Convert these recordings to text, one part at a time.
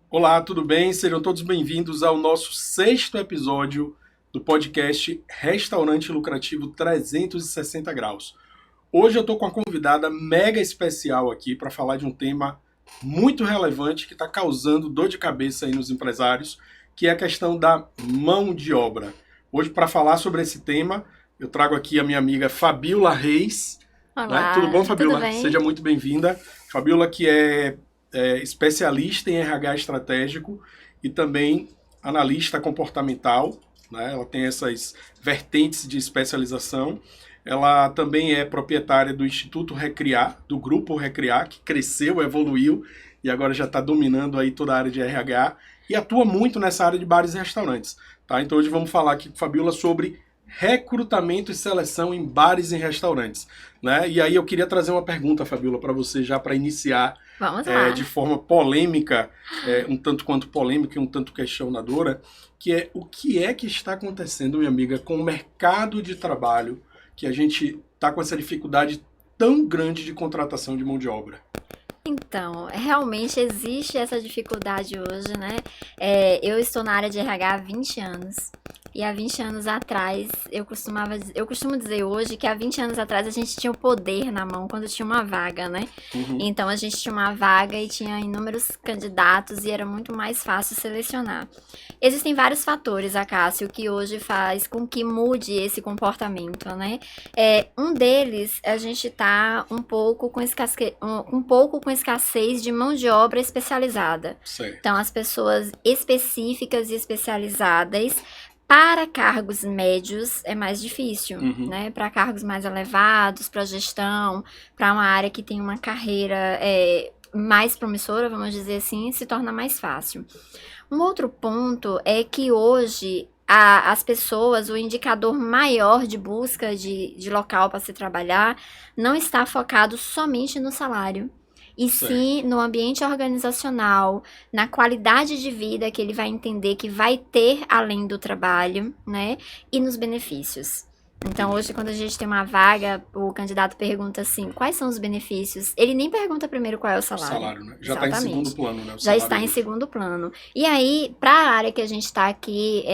Olá, tudo bem? Sejam todos bem-vindos ao nosso sexto episódio do podcast Restaurante Lucrativo 360 Graus. Hoje eu estou com uma convidada mega especial aqui para falar de um tema muito relevante que está causando dor de cabeça aí nos empresários, que é a questão da mão de obra. Hoje, para falar sobre esse tema, eu trago aqui a minha amiga Fabiola Reis. Olá, Tudo bom, Fabiola? tudo bem? Seja muito bem-vinda. Fabiola, que é especialista em RH estratégico e também analista comportamental, né? Ela tem essas vertentes de especialização. Ela também é proprietária do Instituto Recriar, do Grupo Recriar, que cresceu, evoluiu e agora já está dominando aí toda a área de RH e atua muito nessa área de bares e restaurantes. Tá? Então hoje vamos falar aqui com a Fabiola sobre recrutamento e seleção em bares e restaurantes, né? E aí eu queria trazer uma pergunta, Fabiola, para você já para iniciar Vamos lá. de forma polêmica, um tanto quanto polêmica e um tanto questionadora, que é o que é que está acontecendo, minha amiga, com o mercado de trabalho, que a gente está com essa dificuldade tão grande de contratação de mão de obra. Então, realmente existe essa dificuldade hoje, né? Eu estou na área de RH há 20 anos. E há 20 anos atrás, eu costumo dizer hoje que há 20 anos atrás a gente tinha o poder na mão quando tinha uma vaga, né? Uhum. Então a gente tinha uma vaga e tinha inúmeros candidatos e era muito mais fácil selecionar. Existem vários fatores, Acácio, que hoje faz com que mude esse comportamento, né? Um deles, a gente tá um pouco com escassez de mão de obra especializada. Certo. Então, as pessoas específicas e especializadas para cargos médios é mais difícil, né? Para cargos mais elevados, para gestão, para uma área que tem uma carreira mais promissora, vamos dizer assim, se torna mais fácil. Um outro ponto é que hoje as pessoas, o indicador maior de busca de local para se trabalhar não está focado somente no salário. E sim no ambiente organizacional, na qualidade de vida que ele vai entender que vai ter além do trabalho, né? E nos benefícios. Então, hoje, quando a gente tem uma vaga, o candidato pergunta assim, quais são os benefícios? Ele nem pergunta primeiro qual é o salário. O salário, né? Já está em segundo plano, né? Já está em segundo plano. E aí, para a área que a gente está aqui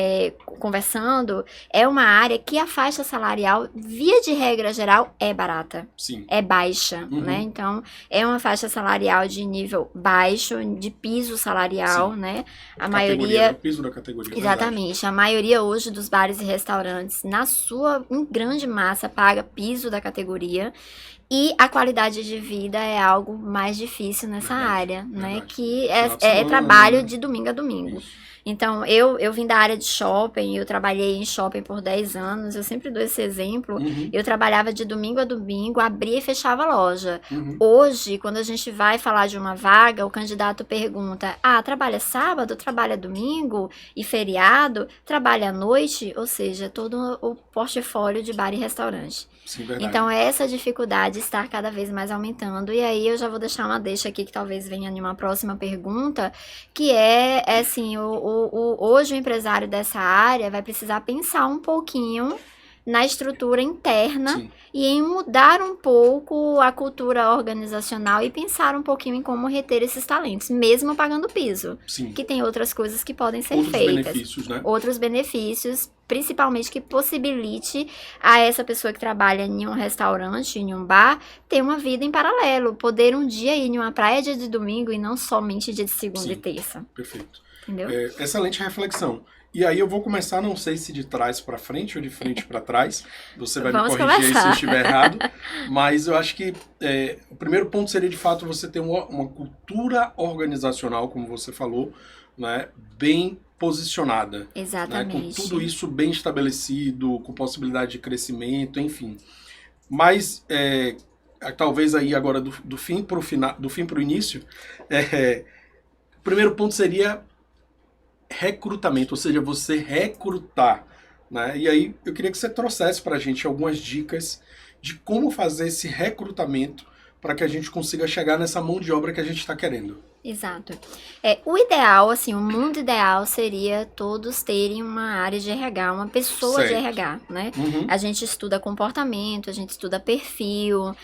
conversando, é uma área que a faixa salarial, via de regra geral, é barata. Sim. É baixa, né? Então, é uma faixa salarial de nível baixo, de piso salarial, né? A maioria... O piso da categoria. Exatamente. Verdade. A maioria hoje dos bares e restaurantes, em grande massa, paga piso da categoria. E a qualidade de vida é algo mais difícil nessa área, né? Que é trabalho de domingo a domingo. Isso. Então, eu vim da área de shopping, eu trabalhei em shopping por 10 anos, eu sempre dou esse exemplo. Eu trabalhava de domingo a domingo, abria e fechava a loja. Hoje, quando a gente vai falar de uma vaga, o candidato pergunta, trabalha sábado, trabalha domingo e feriado, trabalha à noite? Ou seja, todo o portfólio de bar e restaurante. Sim, verdade. Então, essa dificuldade está cada vez mais aumentando. E aí, eu já vou deixar uma deixa aqui que talvez venha em uma próxima pergunta, que é assim, hoje o empresário dessa área vai precisar pensar um pouquinho na estrutura interna. Sim. E em mudar um pouco a cultura organizacional e pensar um pouquinho em como reter esses talentos, mesmo pagando piso. Sim. Que tem outras coisas que podem ser Outros feitas. Benefícios, né? Outros benefícios, principalmente que possibilite a essa pessoa que trabalha em um restaurante, em um bar, ter uma vida em paralelo. Poder um dia ir em uma praia dia de domingo e não somente dia de segunda e terça. Perfeito. Entendeu? Excelente reflexão. E aí eu vou começar, não sei se de trás para frente ou de frente para trás. Você vai me corrigir aí se eu estiver errado. Mas eu acho que o primeiro ponto seria, de fato, você ter uma cultura organizacional, como você falou, né, bem posicionada. Exatamente. Né, com tudo isso bem estabelecido, com possibilidade de crescimento, enfim. Mas, talvez aí agora do fim para o início, o primeiro ponto seria recrutamento, ou seja, você recrutar, né? E aí eu queria que você trouxesse para a gente algumas dicas de como fazer esse recrutamento para que a gente consiga chegar nessa mão de obra que a gente está querendo. Exato. O ideal, assim, o mundo ideal seria todos terem uma área de RH, uma pessoa Certo. de RH, né? Uhum. A gente estuda comportamento, a gente estuda perfil,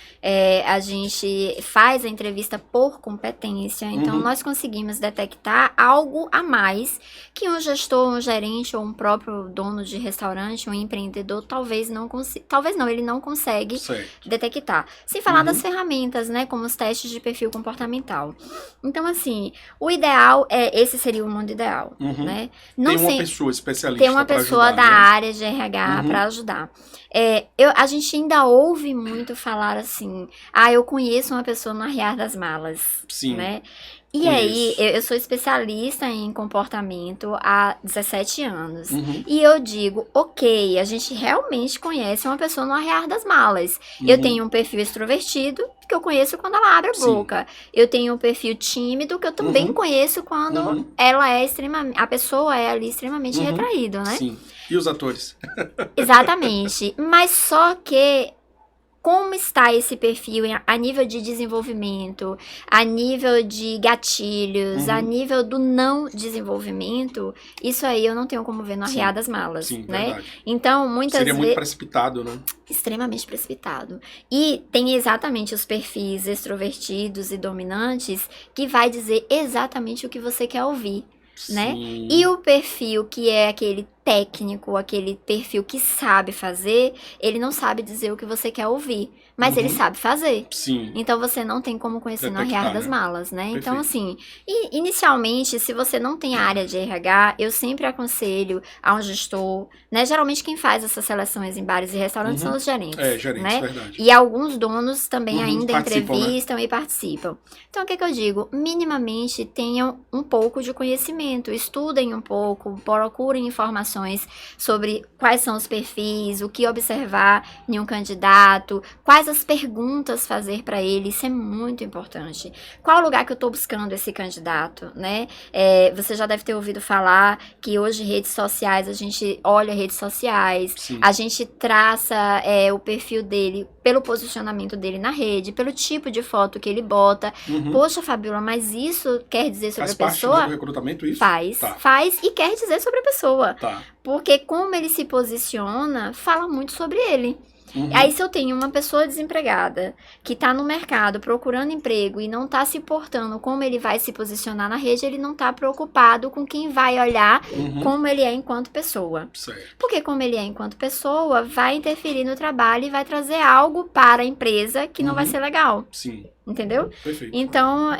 a gente faz a entrevista por competência, então Uhum. nós conseguimos detectar algo a mais que um gestor, um gerente ou um próprio dono de restaurante, um empreendedor, talvez não, ele não consegue Certo. detectar. Sem falar Uhum. das ferramentas, né, como os testes de perfil comportamental. Então, assim, o ideal esse seria o mundo ideal, Uhum. né? Tem uma pessoa especialista Tem uma pra pessoa ajudar, da né? área de RH para ajudar. A gente ainda ouve muito falar assim, eu conheço uma pessoa no Arriar das Malas, Sim. né? E aí, Conheço. eu sou especialista em comportamento há 17 anos. Uhum. E eu digo, ok, a gente realmente conhece uma pessoa no Arriar das Malas. Eu Uhum. tenho um perfil extrovertido, que eu conheço quando ela abre a Sim. boca. Eu tenho um perfil tímido, que eu também Uhum. conheço quando Uhum. ela é extremamente... A pessoa é ali extremamente Uhum. retraído, né? Sim. E os atores? Exatamente. Mas só que... Como está esse perfil a nível de desenvolvimento, a nível de gatilhos, a Uhum. nível do não desenvolvimento, isso aí eu não tenho como ver no Sim. Arriar das Malas, Sim, né? verdade. Então, muitas Seria muito vezes... precipitado, né? Extremamente precipitado. E tem exatamente os perfis extrovertidos e dominantes que vai dizer exatamente o que você quer ouvir, né? Sim. E o perfil que é aquele técnico, aquele perfil que sabe fazer, ele não sabe dizer o que você quer ouvir, mas ele Uhum. sabe fazer. Sim. Então você não tem como conhecer no Detectar, Arriar das né? Malas, né? Então, Perfeito. assim, inicialmente, se você não tem a área de RH, eu sempre aconselho a um gestor, né? Geralmente quem faz essas seleções em bares e restaurantes são Uhum. os gerentes, Gerentes, né? verdade. E alguns donos também Uhum. ainda Participam, né? entrevistam e participam. Então, o que eu digo? Minimamente tenham um pouco de conhecimento, estudem um pouco, procurem informações sobre quais são os perfis, o que observar em um candidato, quais as perguntas fazer para ele, isso é muito importante. Qual o lugar que eu estou buscando esse candidato, né? Você já deve ter ouvido falar que hoje redes sociais, a gente olha redes sociais, Sim. a gente traça o perfil dele pelo posicionamento dele na rede, pelo tipo de foto que ele bota. Uhum. Poxa, Fabiola, mas isso quer dizer sobre Faz a parte, pessoa? né, do recrutamento isso? Faz, Tá. faz e quer dizer sobre a pessoa. Tá. Porque como ele se posiciona, fala muito sobre ele. Uhum. Aí se eu tenho uma pessoa desempregada que tá no mercado procurando emprego e não tá se portando como ele vai se posicionar na rede, ele não tá preocupado com quem vai olhar Uhum. como ele é enquanto pessoa. Certo. Porque como ele é enquanto pessoa, vai interferir no trabalho e vai trazer algo para a empresa que não vai ser legal. Sim. Entendeu? Perfeito. Então,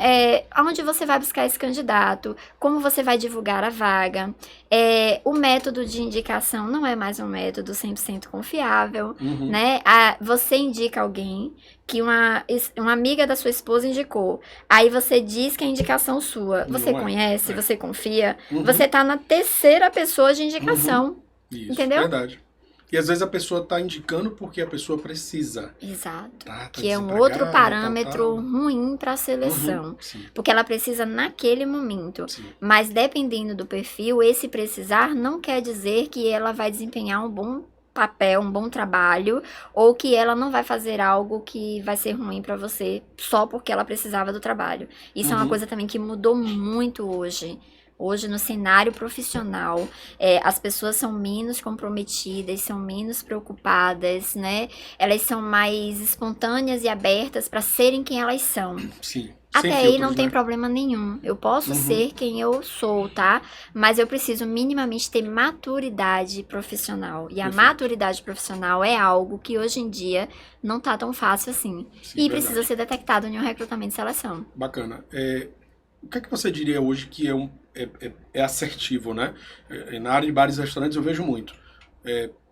aonde você vai buscar esse candidato? Como você vai divulgar a vaga? O método de indicação não é mais um método 100% confiável, Uhum. né? Você indica alguém que uma amiga da sua esposa indicou. Aí você diz que é indicação sua. Você Não é. conhece? Você confia? Uhum. Você tá na terceira pessoa de indicação. Isso, Entendeu? verdade. E às vezes a pessoa tá indicando porque a pessoa precisa. Exato. Tá Que é um desempregada, outro parâmetro tal. ruim para a seleção. Sim, Porque ela precisa naquele momento. sim. Mas dependendo do perfil, esse precisar não quer dizer que ela vai desempenhar um bom papel, um bom trabalho, ou que ela não vai fazer algo que vai ser ruim para você só porque ela precisava do trabalho. Isso é uma coisa também que mudou muito hoje. Hoje, no cenário profissional, as pessoas são menos comprometidas, são menos preocupadas, né? Elas são mais espontâneas e abertas para serem quem elas são. Sim. Até Sem aí filtros, não tem né? problema nenhum. Eu posso ser quem eu sou, tá? Mas eu preciso minimamente ter maturidade profissional. E a Perfeito. maturidade profissional é algo que hoje em dia não tá tão fácil assim. Sim, E verdade. precisa ser detectado em um recrutamento e seleção. Bacana. O que é que você diria hoje que é assertivo, né? Na área de bares e restaurantes eu vejo muito.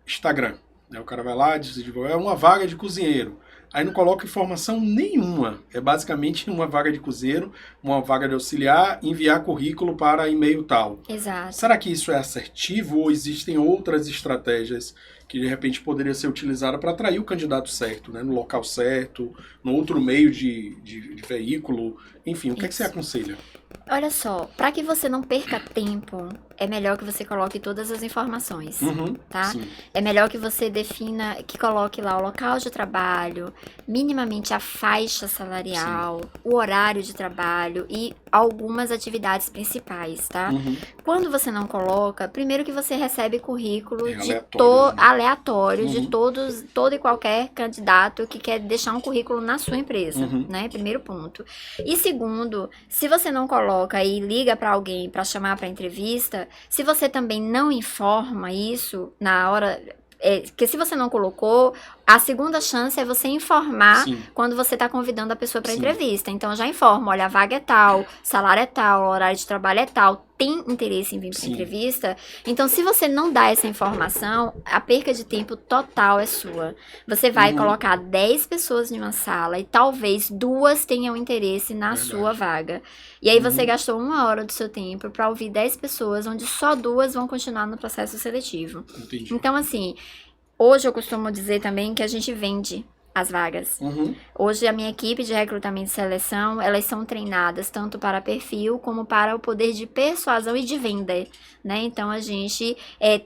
Instagram. Né? O cara vai lá e diz, é uma vaga de cozinheiro. Aí não coloca informação nenhuma. É basicamente uma vaga de cozinheiro, uma vaga de auxiliar, enviar currículo para e-mail tal. Exato. Será que isso é assertivo ou existem outras estratégias que de repente poderia ser utilizada para atrair o candidato certo, né? No local certo, no outro meio de veículo, enfim, o que é que você aconselha? Olha só, para que você não perca tempo, é melhor que você coloque todas as informações, tá? Sim. É melhor que você defina, que coloque lá o local de trabalho, minimamente a faixa salarial, o horário de trabalho e algumas atividades principais, tá? Quando você não coloca, primeiro que você recebe currículo aleatório de todo e qualquer candidato que quer deixar um currículo na sua empresa, né? Primeiro ponto. E segundo, se você não coloca e liga para alguém para chamar para entrevista, se você também não informa isso na hora, que se você não colocou, a segunda chance é você informar quando você está convidando a pessoa para entrevista. Então já informa, olha, a vaga é tal, salário é tal, horário de trabalho é tal, tem interesse em vir para entrevista? Então se você não dá essa informação, a perca de tempo total é sua. Você vai colocar 10 pessoas em uma sala e talvez 2 tenham interesse na sua vaga. E aí você gastou 1 hora do seu tempo para ouvir 10 pessoas, onde só 2 vão continuar no processo seletivo. Entendi. Então assim, hoje eu costumo dizer também que a gente vende as vagas. Hoje a minha equipe de recrutamento e seleção, elas são treinadas tanto para perfil como para o poder de persuasão e de venda, né? Então a gente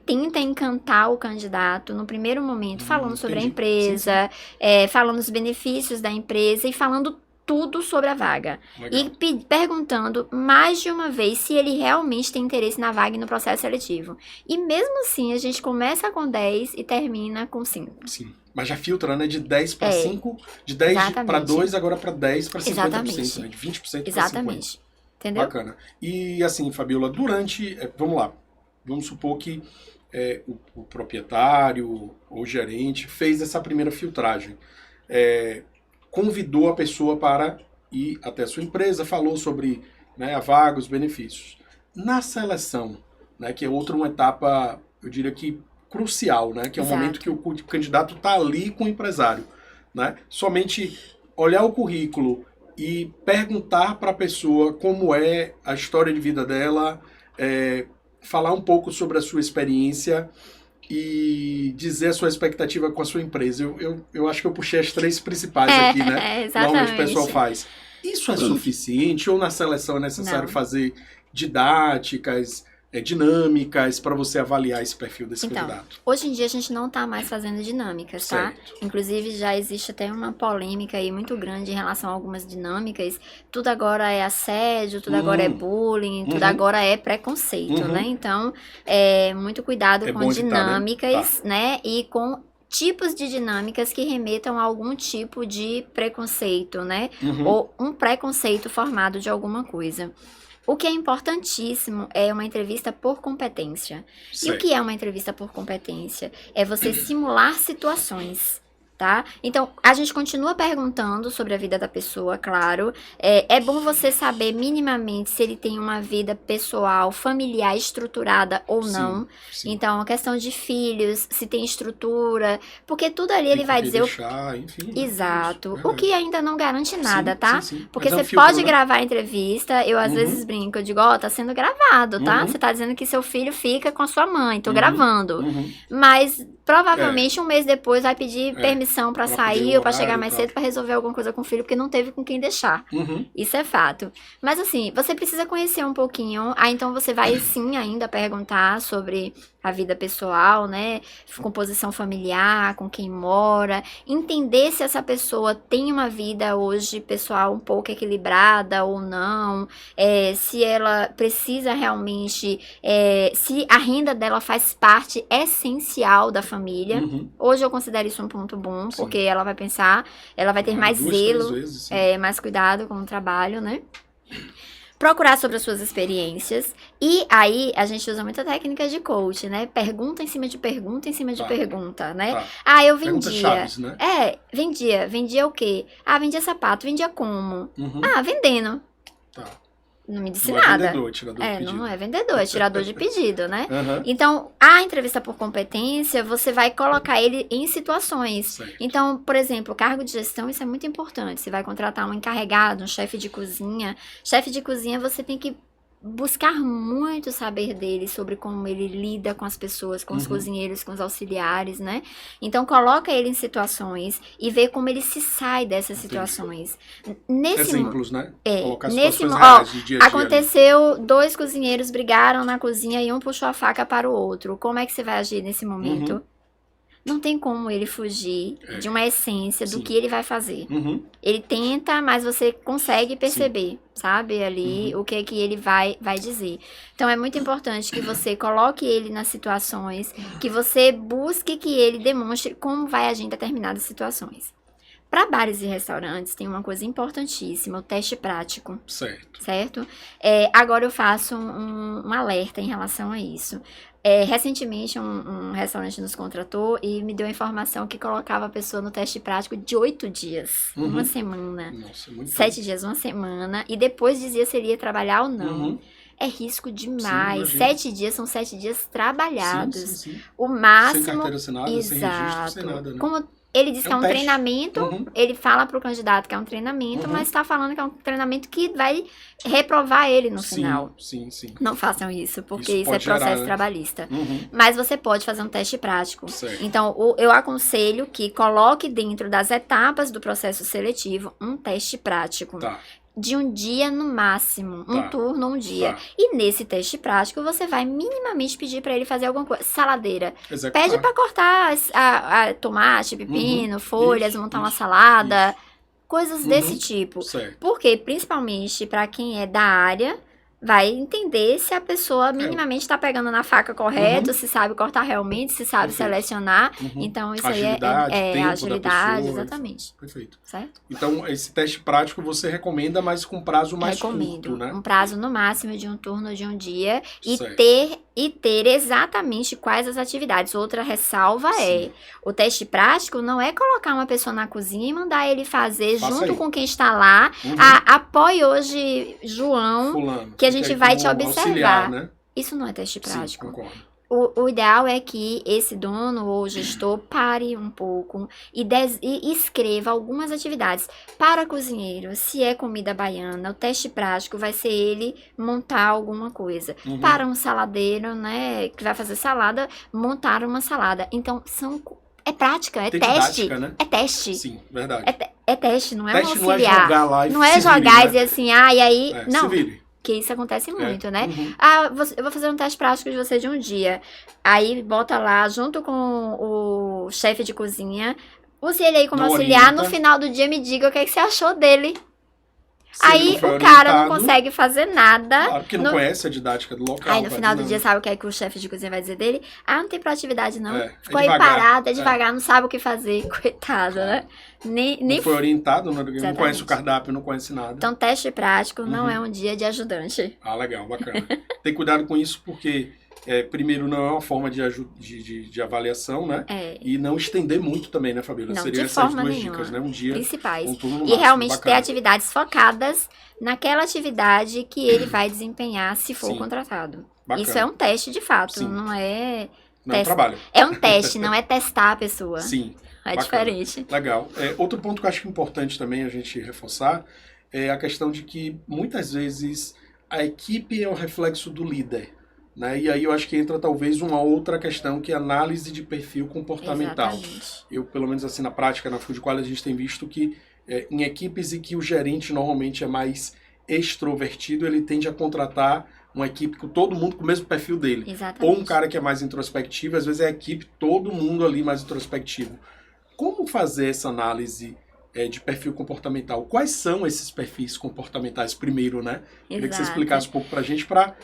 tenta encantar o candidato no primeiro momento, falando sobre a empresa, falando os benefícios da empresa e falando tudo sobre a vaga. Legal. E perguntando mais de uma vez se ele realmente tem interesse na vaga e no processo seletivo. E mesmo assim, a gente começa com 10 e termina com 5. Sim. Mas já filtra, né? De 10 para 5, de 10 para 2, agora para 10 para 50%, né? De 20% para 50%. Entendeu? Bacana. E assim, Fabiola, durante... vamos lá. Vamos supor que o proprietário ou gerente fez essa primeira filtragem. Convidou a pessoa para ir até a sua empresa, falou sobre, né, a vaga, os benefícios. Na seleção, né, que é uma etapa, eu diria que crucial, né, que é o momento que o candidato está ali com o empresário, né? Somente olhar o currículo e perguntar para a pessoa como é a história de vida dela, falar um pouco sobre a sua experiência e dizer a sua expectativa com a sua empresa. Eu acho que eu puxei as 3 principais aqui, né? Normalmente o pessoal faz. Isso é suficiente ou na seleção é necessário fazer didáticas, dinâmicas para você avaliar esse perfil desse candidato? Hoje em dia a gente não está mais fazendo dinâmicas, tá? Certo. Inclusive já existe até uma polêmica aí muito grande em relação a algumas dinâmicas. Tudo agora é assédio, tudo agora é bullying, tudo agora é preconceito, né? Então, muito cuidado com dinâmicas, né? E com tipos de dinâmicas que remetam a algum tipo de preconceito, né? Ou um preconceito formado de alguma coisa. O que é importantíssimo é uma entrevista por competência. Certo. E o que é uma entrevista por competência? É você simular situações, tá? Então, a gente continua perguntando sobre a vida da pessoa, claro. É bom você saber minimamente se ele tem uma vida pessoal, familiar estruturada ou não. Sim. Então, a questão de filhos, se tem estrutura, porque tudo ali ele vai dizer... enfim, exato. O que ainda não garante nada, tá? Sim. Porque você pode gravar a entrevista, eu às vezes brinco, eu digo, tá sendo gravado, tá? Você tá dizendo que seu filho fica com a sua mãe, tô gravando. Mas provavelmente um mês depois vai pedir permissão pra sair ou pra chegar mais cedo pra resolver alguma coisa com o filho, porque não teve com quem deixar. Isso é fato. Mas assim, você precisa conhecer um pouquinho, então você vai sim ainda perguntar sobre a vida pessoal, né? Composição familiar, com quem mora, entender se essa pessoa tem uma vida hoje pessoal um pouco equilibrada ou não, se ela precisa realmente, se a renda dela faz parte essencial da família. Hoje eu considero isso um ponto bom, porque ela vai pensar, ela vai ter mais zelo, mais cuidado com o trabalho, né? Procurar sobre as suas experiências. E aí, a gente usa muita técnica de coach, né? Pergunta em cima de pergunta, em cima de pergunta, né? Eu vendia. Chaves, né? Vendia o quê? Vendia sapato, vendia como? Vendendo. Não me disse nada. Vendedor, tirador de pedido. Não é vendedor, é tirador de pedido, né? Então, a entrevista por competência, você vai colocar ele em situações. Certo. Então, por exemplo, cargo de gestão, isso é muito importante. Você vai contratar um encarregado, um chefe de cozinha. Chefe de cozinha, você tem que buscar muito saber dele sobre como ele lida com as pessoas, com os cozinheiros, com os auxiliares, né? Então, coloca ele em situações e vê como ele se sai dessas situações. Exemplos, né? Colocar Nesse situações reais de dia a dia aconteceu, 2 cozinheiros brigaram na cozinha e um puxou a faca para o outro. Como é que você vai agir nesse momento? Não tem como ele fugir de uma essência do que ele vai fazer. Ele tenta, mas você consegue perceber, sabe, ali o que ele vai dizer. Então, é muito importante que você coloque ele nas situações, que você busque que ele demonstre como vai agir em determinadas situações. Para bares e restaurantes, tem uma coisa importantíssima, o teste prático. Certo? Agora eu faço um alerta em relação a isso. Recentemente, um restaurante nos contratou e me deu a informação que colocava a pessoa no teste prático de 8 dias, uma semana. Nossa, muito 7 dias, uma semana, e depois dizia se ele ia trabalhar ou não. É risco demais. 7 dias são 7 dias trabalhados. Sim. O máximo... Sem carteira assinada, sem registro, sem nada, né? Como ele diz que é um teste. Treinamento, ele fala pro candidato que é um treinamento, mas está falando que é um treinamento que vai reprovar ele no final. Sim. Não façam isso, porque isso é pode gerar, processo né? trabalhista. Mas você pode fazer um teste prático. Certo. Então, eu aconselho que coloque dentro das etapas do processo seletivo um teste prático. De um dia no máximo, um turno, um dia. E nesse teste prático, você vai minimamente pedir para ele fazer alguma coisa. Saladeira. Pede para cortar tomate, pepino, folhas, montar uma salada. Coisas desse tipo. Porque, principalmente para quem é da área, vai entender se a pessoa minimamente está pegando na faca correto, se sabe cortar realmente, se sabe selecionar. Então, isso agilidade, aí é tempo agilidade, da pessoa, exatamente. Perfeito. Certo? Então, esse teste prático você recomenda, mas com prazo mais curto, né? Um prazo no máximo de um turno de um dia e ter exatamente quais as atividades. Outra ressalva o teste prático não é colocar uma pessoa na cozinha e mandar ele fazer junto com quem está lá. Apoie hoje João, Fulano, que a gente vai te observar. Auxiliar, né? Isso não é teste prático. Sim, concordo. O ideal é que esse dono ou gestor pare um pouco e escreva algumas atividades. Para cozinheiro, se é comida baiana, o teste prático vai ser ele montar alguma coisa. Para um saladeiro, né, que vai fazer salada, montar uma salada. Então, é prática, é teste. Didática, né? É teste. Sim, verdade. É teste, não é teste um auxiliar. Não é jogar lá e não é jogar e dizer assim, e aí... não. Se vire. Que isso acontece muito, né? Eu vou fazer um teste prático de você de um dia. Aí bota lá, junto com o chefe de cozinha, use ele aí como auxiliar. No final do dia me diga o que você achou dele. Aí o cara não consegue fazer nada. Claro, porque não conhece a didática do local. Aí no final do dia sabe o que é que o chefe de cozinha vai dizer dele? Não tem proatividade não. Ficou aí parado, é devagar, não sabe o que fazer. Coitado, né? Não foi orientado, não conhece o cardápio, não conhece nada. Então, teste prático não é um dia de ajudante. Legal, bacana. Tem cuidado com isso porque, primeiro, não é uma forma de avaliação, né? E não estender muito também, né, Fabíola? Seriam essas duas dicas, né? Um dia, principais. Um turno no máximo, máximo, realmente bacana. ter atividades focadas naquela atividade que ele vai desempenhar se for contratado. Bacana. Isso é um teste de fato, não é... Não é um trabalho. É um teste, não é testar a pessoa. Sim. É diferente. Legal. Outro ponto que eu acho importante também a gente reforçar é a questão de que muitas vezes a equipe é o reflexo do líder. Né? E aí eu acho que entra talvez uma outra questão que é a análise de perfil comportamental. Exatamente. Eu, pelo menos assim, na prática, na Food Quality, a gente tem visto que em equipes em que o gerente normalmente é mais extrovertido, ele tende a contratar uma equipe com todo mundo com o mesmo perfil dele. Exatamente. Ou um cara que é mais introspectivo, às vezes é a equipe, todo mundo ali mais introspectivo. Como fazer essa análise de perfil comportamental? Quais são esses perfis comportamentais primeiro, né? Queria que você explicasse um pouco pra gente, para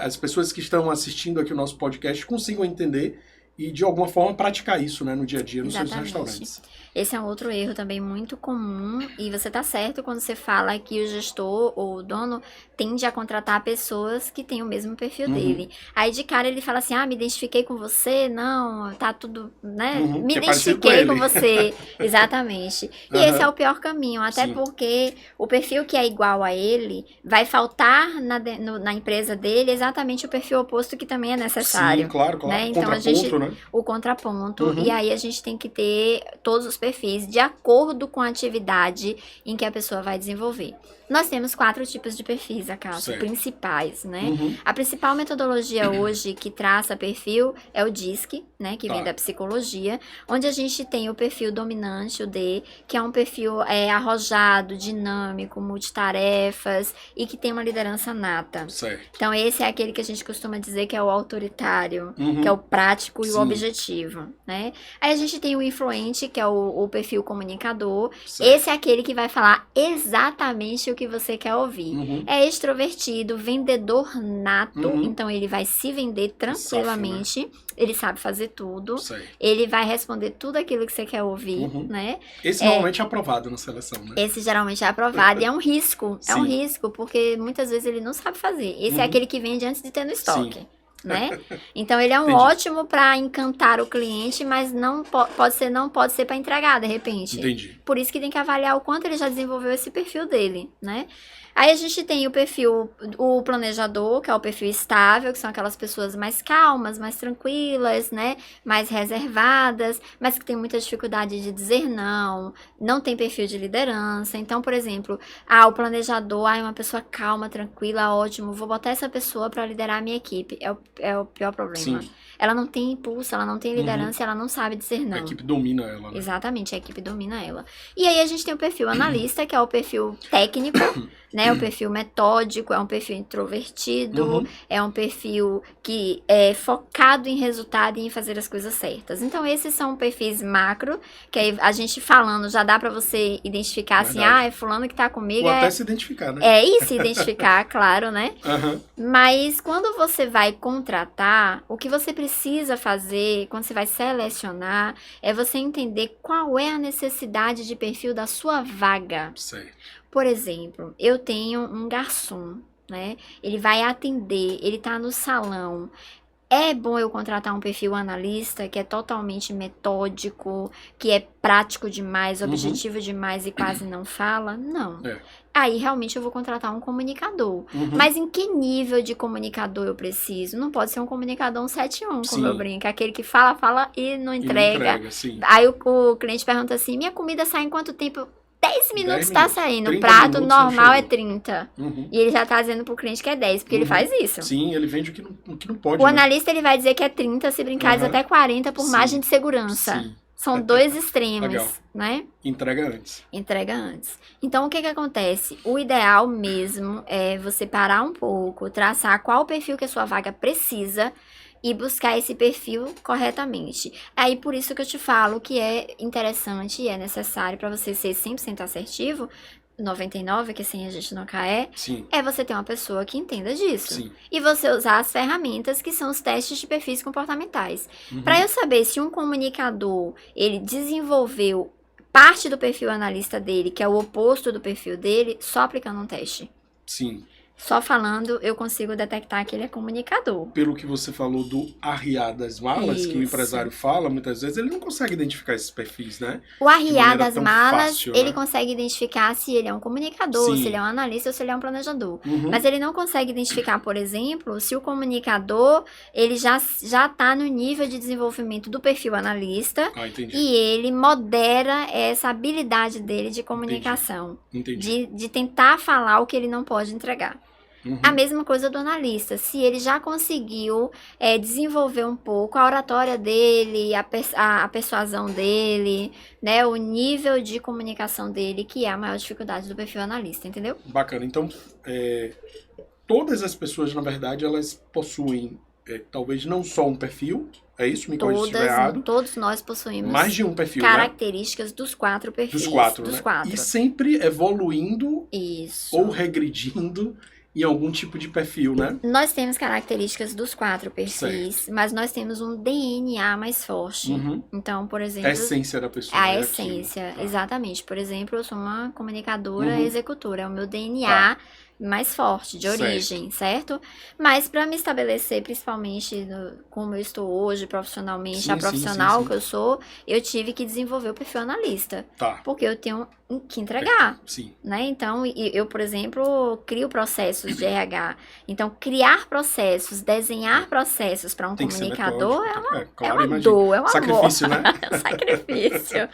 as pessoas que estão assistindo aqui o nosso podcast consigam entender e, de alguma forma, praticar isso, né, no dia a dia, nos seus restaurantes. Esse é um outro erro também muito comum, e você tá certo quando você fala que o gestor ou o dono tende a contratar pessoas que têm o mesmo perfil dele. Aí de cara ele fala assim, me identifiquei com você, não, tá tudo, né? Me identifiquei com você. Exatamente. E esse é o pior caminho, até porque o perfil que é igual a ele vai faltar na empresa dele exatamente o perfil oposto que também é necessário. Sim, claro. Né? Então a gente o contraponto, e aí a gente tem que ter todos os perfis de acordo com a atividade em que a pessoa vai desenvolver. Nós temos 4 tipos de perfis, Acácio, principais, né? A principal metodologia hoje que traça perfil é o DISC, né? Que vem da psicologia, onde a gente tem o perfil dominante, o D, que é um perfil arrojado, dinâmico, multitarefas e que tem uma liderança nata. Certo. Então, esse é aquele que a gente costuma dizer que é o autoritário, que é o prático e o objetivo, né? Aí a gente tem o influente, que é o perfil comunicador. Certo. Esse é aquele que vai falar exatamente o que você quer ouvir. É extrovertido, vendedor nato, então ele vai se vender tranquilamente, ele sabe fazer tudo, ele vai responder tudo aquilo que você quer ouvir, né? Esse normalmente é aprovado na seleção, né? Esse geralmente é aprovado e é um risco, é um risco, porque muitas vezes ele não sabe fazer. Esse é aquele que vende antes de ter no estoque. Né? Então ele é um ótimo para encantar o cliente, mas não pode ser para entregar de repente. Entendi. Por isso que tem que avaliar o quanto ele já desenvolveu esse perfil dele, né? Aí a gente tem o perfil, o planejador, que é o perfil estável, que são aquelas pessoas mais calmas, mais tranquilas, né? Mais reservadas, mas que tem muita dificuldade de dizer não, não tem perfil de liderança. Então, por exemplo, o planejador, é uma pessoa calma, tranquila, ótimo, vou botar essa pessoa para liderar a minha equipe. É o pior problema. Sim. Ela não tem impulso, ela não tem liderança, ela não sabe dizer não. A equipe domina ela, né? Exatamente, a equipe domina ela. E aí a gente tem o perfil analista, que é o perfil técnico, né? O perfil metódico, é um perfil introvertido, é um perfil que é focado em resultado e em fazer as coisas certas. Então, esses são perfis macro, que aí a gente falando já dá pra você identificar assim, é fulano que tá comigo. Ou até se identificar, né? E se identificar, claro, né? Mas quando você vai contratar, o que você precisa fazer, quando você vai selecionar, é você entender qual é a necessidade de perfil da sua vaga. Certo. Por exemplo, eu tenho um garçom, né? Ele vai atender, ele tá no salão. É bom eu contratar um perfil analista que é totalmente metódico, que é prático demais, objetivo demais e quase não fala? Não. Aí realmente eu vou contratar um comunicador. Mas em que nível de comunicador eu preciso? Não pode ser um comunicador 171, como eu brinco. Aquele que fala e não entrega. Aí o cliente pergunta assim, minha comida sai em quanto tempo? 10 minutos tá saindo, o prato normal é 30. E ele já tá dizendo pro cliente que é 10, porque ele faz isso. Sim, ele vende o que não pode. O analista ele vai dizer que é 30, se brincar, diz até 40 por margem de segurança. Sim. São 2 extremos, Legal. Né? Entrega antes. Entrega antes. Então, o que acontece? O ideal mesmo é você parar um pouco, traçar qual o perfil que a sua vaga precisa e buscar esse perfil corretamente. Aí, por isso que eu te falo que é interessante e é necessário para você ser 100% assertivo, 99, que assim a gente nunca é, é você ter uma pessoa que entenda disso. Sim. E você usar as ferramentas que são os testes de perfis comportamentais. Para eu saber se um comunicador, ele desenvolveu parte do perfil analista dele, que é o oposto do perfil dele, só aplicando um teste. Sim. Só falando, eu consigo detectar que ele é comunicador. Pelo que você falou do arriar das malas, que o empresário fala, muitas vezes ele não consegue identificar esses perfis, né? O arriar das malas, fácil, ele né? consegue identificar se ele é um comunicador, se ele é um analista ou se ele é um planejador. Mas ele não consegue identificar, por exemplo, se o comunicador, ele já tá no nível de desenvolvimento do perfil analista e ele modera essa habilidade dele de comunicação. Entendi. De tentar falar o que ele não pode entregar. A mesma coisa do analista, se ele já conseguiu desenvolver um pouco a oratória dele, a persuasão dele, né, o nível de comunicação dele, que é a maior dificuldade do perfil analista, entendeu? Bacana, então todas as pessoas, na verdade, elas possuem talvez não só um perfil, é isso? Me corrija se estiver errado. Todos nós possuímos mais de um perfil, características, né? Dos 4 perfis. Dos 4, né? E sempre evoluindo ou regredindo em algum tipo de perfil, né? Nós temos características dos 4 perfis, mas nós temos um DNA mais forte. Então, por exemplo... A essência da pessoa. A essência, exatamente. Por exemplo, eu sou uma comunicadora executora. O meu DNA mais forte, de origem, certo? Mas para me estabelecer, principalmente como eu estou hoje, profissionalmente, Sim, a profissional sim. que eu sou, eu tive que desenvolver o perfil analista. Tá. Porque eu tenho que entregar, Sim. né? Então, eu, por exemplo, crio processos de RH. Então, criar processos, desenhar processos para um Tem que ser comunicador metódico. é uma dor, é um sacrifício, amor. né? É um sacrifício.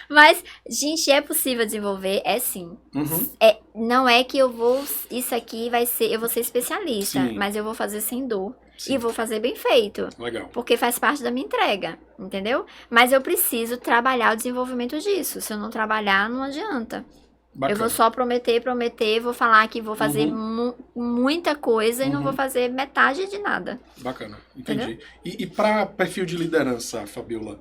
Mas, gente, é possível desenvolver? É sim. Uhum. Não é que eu vou, isso aqui vai ser, eu vou ser especialista, Sim. mas eu vou fazer sem dor. Sim. E vou fazer bem feito. Legal. Porque faz parte da minha entrega, entendeu? Mas eu preciso trabalhar o desenvolvimento disso. Se eu não trabalhar, não adianta. Bacana. Eu vou só prometer, vou falar que vou fazer muita coisa e não vou fazer metade de nada. Bacana, entendi. E para perfil de liderança, Fabiola,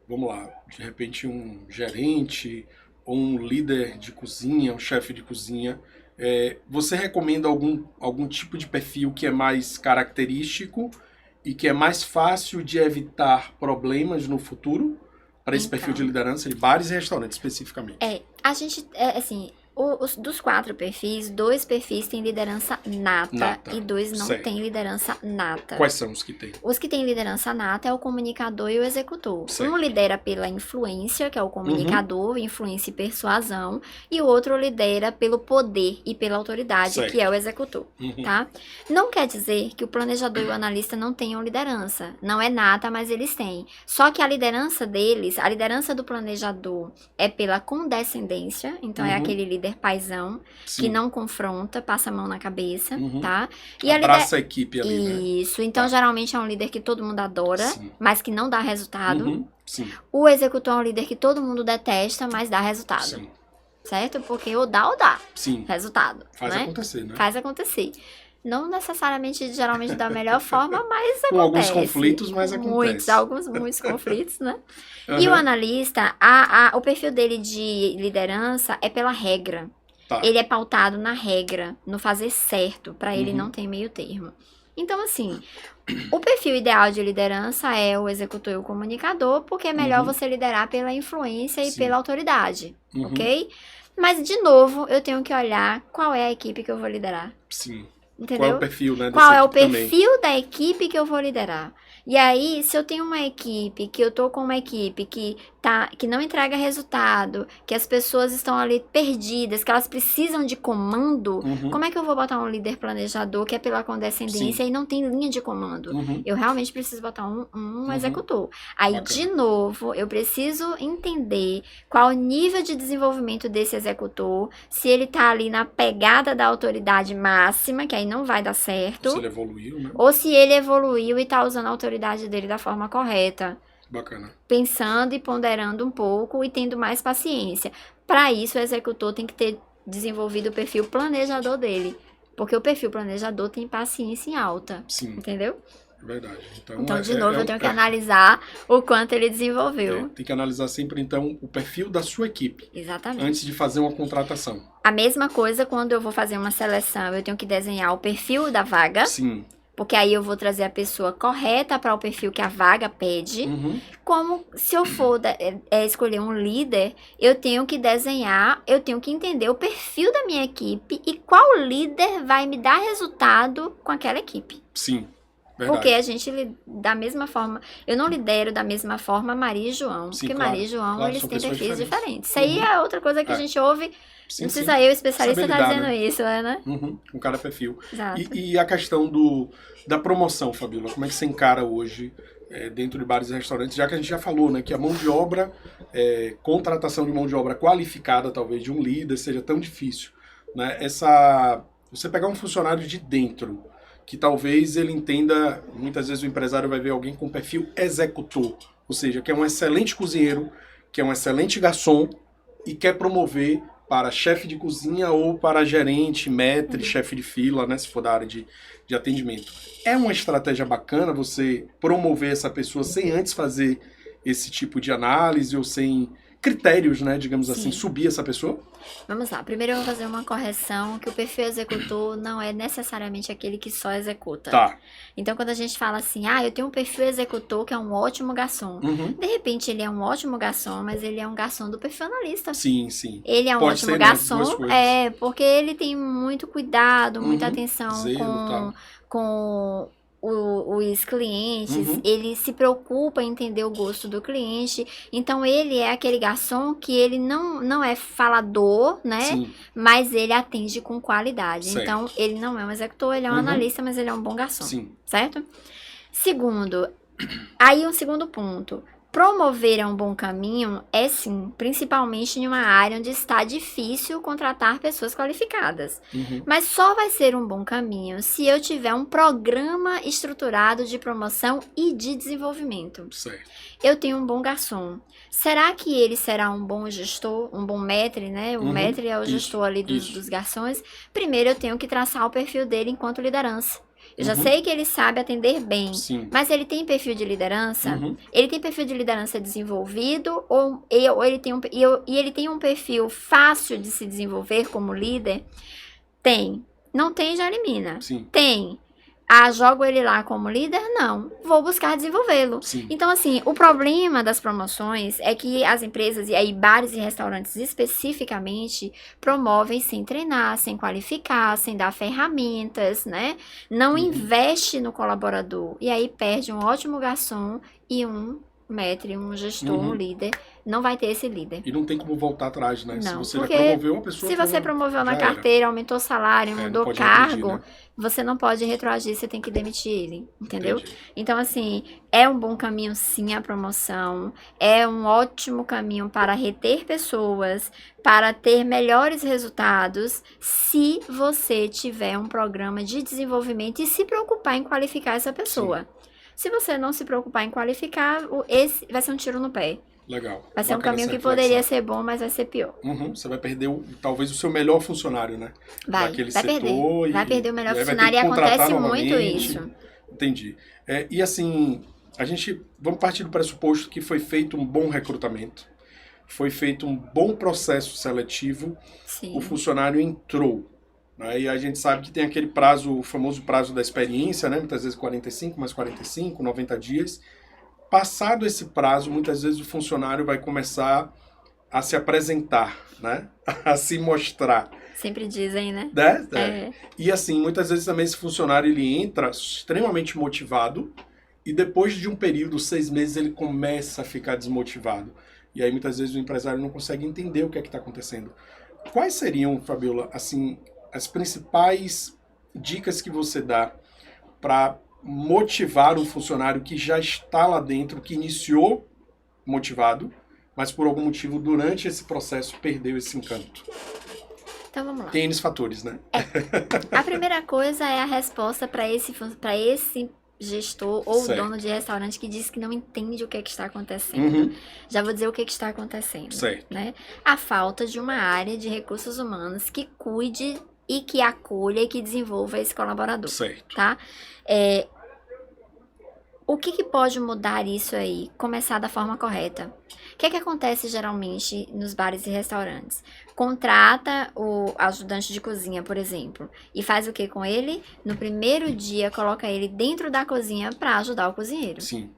vamos lá, de repente um gerente ou um líder de cozinha, um chefe de cozinha, você recomenda algum tipo de perfil que é mais característico e que é mais fácil de evitar problemas no futuro para esse perfil de liderança de bares e restaurantes especificamente? A gente, assim, dos 4 perfis, 2 perfis têm liderança nata e 2 não têm liderança nata. Quais são os que têm? Os que têm liderança nata é o comunicador e o executor. Certo. Um lidera pela influência, que é o comunicador, influência e persuasão, e o outro lidera pelo poder e pela autoridade, certo, que é o executor, tá? Não quer dizer que o planejador e o analista não tenham liderança. Não é nata, mas eles têm. Só que a liderança deles, a liderança do planejador é pela condescendência, então é aquele líder paizão, que não confronta, passa a mão na cabeça, tá? E abraça a equipe ali, né? Isso, então geralmente é um líder que todo mundo adora, mas que não dá resultado. Sim. O executor é um líder que todo mundo detesta, mas dá resultado. Sim. Certo? Porque ou dá Sim. resultado. Faz né? acontecer, né? Faz acontecer. Não necessariamente, geralmente, da melhor forma, mas com acontece. alguns conflitos, mas acontece. Muitos conflitos, né? E o Uhum. analista, o perfil dele de liderança é pela regra. Tá. Ele é pautado na regra, no fazer certo, para ele Uhum. não ter meio termo. Então, assim, o perfil ideal de liderança é o executor e o comunicador, porque é melhor Uhum. você liderar pela influência e Sim. pela autoridade, Uhum. ok? Mas, de novo, eu tenho que olhar qual é a equipe que eu vou liderar. Sim. Entendeu? Qual é o perfil, né? Qual dessa é o equipe também? perfil da equipe que eu vou liderar? E aí, se eu tenho uma equipe, que eu tô com uma equipe que não entrega resultado, que as pessoas estão ali perdidas, que elas precisam de comando, Uhum. como é que eu vou botar um líder planejador que é pela condescendência Sim. e não tem linha de comando? Uhum. Eu realmente preciso botar um executor. Aí, Bacana. de novo, eu preciso entender qual o nível de desenvolvimento desse executor, se ele tá ali na pegada da autoridade máxima, que aí não vai dar certo, Se ele evoluiu, né? ou se ele evoluiu e tá usando a autoridade dele da forma correta, Bacana. pensando e ponderando um pouco e tendo mais paciência. Para isso, o executor tem que ter desenvolvido o perfil planejador dele, porque o perfil planejador tem paciência em alta, Sim, entendeu? é verdade. Então, de novo, eu tenho que analisar o quanto ele desenvolveu. Tem que analisar sempre, então, o perfil da sua equipe Exatamente. antes de fazer uma contratação. A mesma coisa quando eu vou fazer uma seleção, eu tenho que desenhar o perfil da vaga, Sim. porque aí eu vou trazer a pessoa correta para o perfil que a vaga pede. Uhum. Como se eu for escolher um líder, eu tenho que desenhar, eu tenho que entender o perfil da minha equipe e qual líder vai me dar resultado com aquela equipe. Sim. Verdade. Porque a gente, da mesma forma, eu não lidero da mesma forma Maria e João. Sim, porque claro, Maria e João, claro, eles são têm pessoas perfis diferentes. diferentes. Isso aí é outra coisa que a gente ouve. Sim, Não sim. precisa eu, especialista, Saber estar lidar, dizendo né? isso, né? Uhum. Com cada perfil. Exato. E a questão da promoção, Fabiola, como é que você encara hoje dentro de bares e restaurantes, já que a gente já falou, né, que a mão de obra, contratação de mão de obra qualificada, talvez, de um líder, seja tão difícil, né? Você pegar um funcionário de dentro, que talvez ele entenda, muitas vezes o empresário vai ver alguém com perfil executor, ou seja, que é um excelente cozinheiro, que é um excelente garçom e quer promover para chefe de cozinha ou para gerente, maître, chefe de fila, né, se for da área de atendimento. É uma estratégia bacana você promover essa pessoa sem antes fazer esse tipo de análise ou sem critérios, né, digamos Sim. assim, subir essa pessoa? Vamos lá. Primeiro eu vou fazer uma correção, que o perfil executor não é necessariamente aquele que só executa. Tá. Então, quando a gente fala assim, eu tenho um perfil executor que é um ótimo garçom. Uhum. De repente, ele é um ótimo garçom, mas ele é um garçom do perfil analista. Sim, sim. Ele é um Pode ótimo ser, né, as duas garçom, coisas. porque ele tem muito cuidado, muita Uhum. atenção Zelo, tal. com os clientes, Uhum. ele se preocupa em entender o gosto do cliente. Então, ele é aquele garçom que ele não é falador, né? Sim. Mas ele atende com qualidade. Certo. Então, ele não é um executor, ele é um Uhum. analista, mas ele é um bom garçom. Sim. Certo? Segundo, aí um segundo ponto. Promover um bom caminho é sim, principalmente em uma área onde está difícil contratar pessoas qualificadas. Uhum. Mas só vai ser um bom caminho se eu tiver um programa estruturado de promoção e de desenvolvimento. Certo. Eu tenho um bom garçom. Será que ele será um bom gestor, um bom maître, né? O maître é o gestor ali dos garçons. Primeiro eu tenho que traçar o perfil dele enquanto liderança. Eu já sei que ele sabe atender bem, Sim. mas ele tem perfil de liderança? Uhum. Ele tem perfil de liderança desenvolvido ou ele tem ele tem um perfil fácil de se desenvolver como líder? Tem. Não tem, já elimina. Sim. Tem. Jogo ele lá como líder? Não. Vou buscar desenvolvê-lo. Sim. Então, assim, o problema das promoções é que as empresas, e aí bares e restaurantes especificamente, promovem sem treinar, sem qualificar, sem dar ferramentas, né? Não investe no colaborador. E aí perde um ótimo garçom e um maître, um gestor, um líder. Não vai ter esse líder. E não tem como voltar atrás, né? Não, Se você já porque promoveu uma pessoa... se você promoveu na já era. carteira, aumentou o salário, não mudou pode cargo, regredir, né? você não pode retroagir, você tem que demitir ele, entendeu? Entendi. Então, assim, é um bom caminho sim a promoção, é um ótimo caminho para reter pessoas, para ter melhores resultados, se você tiver um programa de desenvolvimento e se preocupar em qualificar essa pessoa. Sim. Se você não se preocupar em qualificar, esse vai ser um tiro no pé. Legal. Vai ser um Bacana caminho essa que poderia reflexão. ser bom, mas vai ser pior. Uhum. Você vai perder talvez o seu melhor funcionário, né? Vai Setor perder. Vai perder o melhor aí vai ter funcionário que e contratar acontece muito novamente. isso. Entendi. E assim, vamos partir do pressuposto que foi feito um bom recrutamento, foi feito um bom processo seletivo, Sim. o funcionário entrou. Né? E a gente sabe que tem aquele prazo, o famoso prazo da experiência, né? Muitas vezes 45, mais 45, 90 dias. Passado esse prazo, muitas vezes o funcionário vai começar a se apresentar, né? A se mostrar. Sempre dizem, né? E assim, muitas vezes também esse funcionário ele entra extremamente motivado e depois de um período, 6 meses, ele começa a ficar desmotivado. E aí muitas vezes o empresário não consegue entender o que é que está acontecendo. Quais seriam, Fabiola, assim, as principais dicas que você dá para motivar um funcionário que já está lá dentro, que iniciou motivado, mas por algum motivo durante esse processo perdeu esse encanto? Então vamos lá. Tem N fatores, né? A primeira coisa é a resposta para esse gestor ou Certo. dono de restaurante que diz que não entende o que está acontecendo. Já vou dizer o que está acontecendo. Certo. Né? A falta de uma área de recursos humanos que cuide e que acolha e que desenvolva esse colaborador. Certo. Tá? O que pode mudar isso aí? Começar da forma correta. O que acontece geralmente nos bares e restaurantes? Contrata o ajudante de cozinha, por exemplo, e faz o que com ele? No primeiro dia, coloca ele dentro da cozinha para ajudar o cozinheiro. Sim.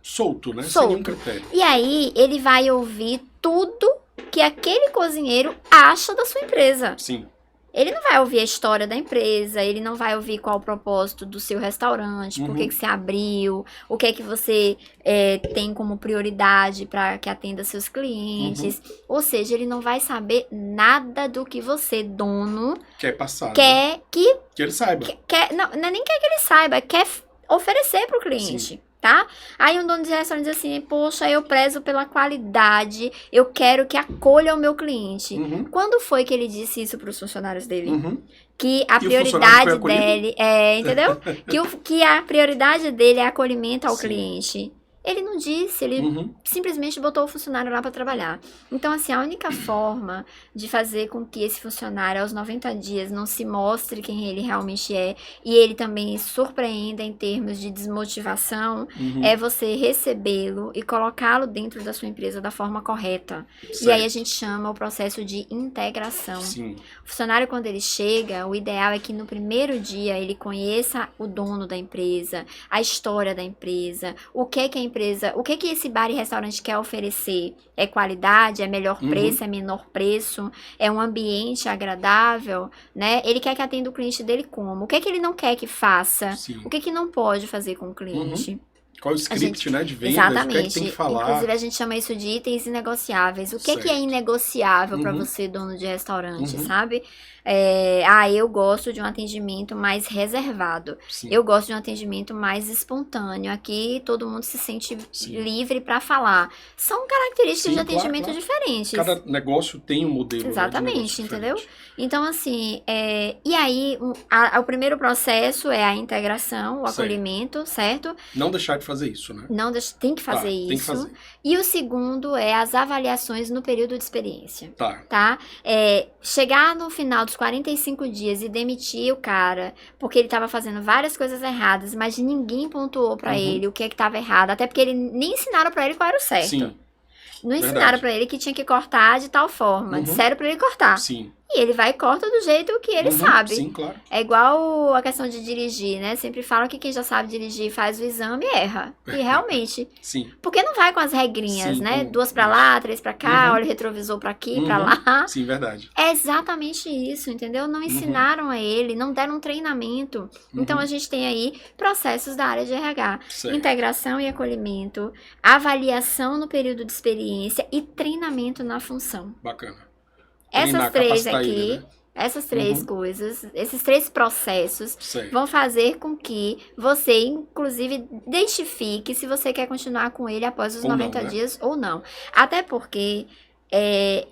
Solto, né? Solto. Sem nenhum critério. E aí, ele vai ouvir tudo que aquele cozinheiro acha da sua empresa. Sim. Ele não vai ouvir a história da empresa, ele não vai ouvir qual o propósito do seu restaurante, por que você abriu, o que é que você tem como prioridade para que atenda seus clientes. Ou seja, ele não vai saber nada do que você, dono, Quer passar. quer né? que... Que ele saiba. Não, nem quer que ele saiba, quer oferecer para o cliente. Sim. Tá? Aí um dono de restaurante diz assim, poxa, eu prezo pela qualidade, eu quero que acolha o meu cliente. Quando foi que ele disse isso para os funcionários dele? Que a prioridade dele entendeu? Que a prioridade dele é acolhimento ao cliente. Ele não disse, ele simplesmente botou o funcionário lá para trabalhar. Então, assim, a única forma de fazer com que esse funcionário, aos 90 dias, não se mostre quem ele realmente é, e ele também surpreenda em termos de desmotivação, é você recebê-lo e colocá-lo dentro da sua empresa da forma correta. Certo. E aí a gente chama o processo de integração. Sim. O funcionário, quando ele chega, o ideal é que no primeiro dia ele conheça o dono da empresa, a história da empresa, o que a empresa, o que esse bar e restaurante quer oferecer. É qualidade, é melhor preço, é menor preço, é um ambiente agradável, né? Ele quer que atenda o cliente dele como? O que ele não quer que faça? Sim. O que não pode fazer com o cliente? Qual o script, né, de vendas, exatamente. o que é que tem que falar. Inclusive, a gente chama isso de itens inegociáveis. O que é inegociável para você, dono de restaurante, sabe? Eu gosto de um atendimento mais reservado. Sim. Eu gosto de um atendimento mais espontâneo. Aqui, todo mundo se sente livre para falar. São características de atendimento diferentes. Cada negócio tem um modelo. Exatamente, entendeu? Então, assim, e aí, o primeiro processo é a integração, o acolhimento, certo? Não deixar de fazer isso, né? Não, tem que fazer isso. Tem que fazer. E o segundo é as avaliações no período de experiência. Tá? Chegar no final dos 45 dias e demitir o cara, porque ele estava fazendo várias coisas erradas, mas ninguém pontuou pra ele o que estava errado, até porque ele nem ensinaram pra ele qual era o certo. Sim. Não ensinaram pra ele que tinha que cortar de tal forma. Disseram pra ele cortar. Sim. E ele vai e corta do jeito que ele sabe. Sim, claro. É igual a questão de dirigir, né? Sempre falam que quem já sabe dirigir faz o exame e erra. E realmente. Sim. Porque não vai com as regrinhas, né? 2 pra lá, 3 pra cá, olha o retrovisor pra aqui, pra lá. Sim, verdade. É exatamente isso, entendeu? Não ensinaram a ele, não deram um treinamento. Então, a gente tem aí processos da área de RH. Certo. Integração e acolhimento, avaliação no período de experiência e treinamento na função. Bacana. Essas três aqui, ele, né? essas três coisas, esses 3 processos Certo. vão fazer com que você, inclusive, identifique se você quer continuar com ele após os 90 dias ou não. Até porque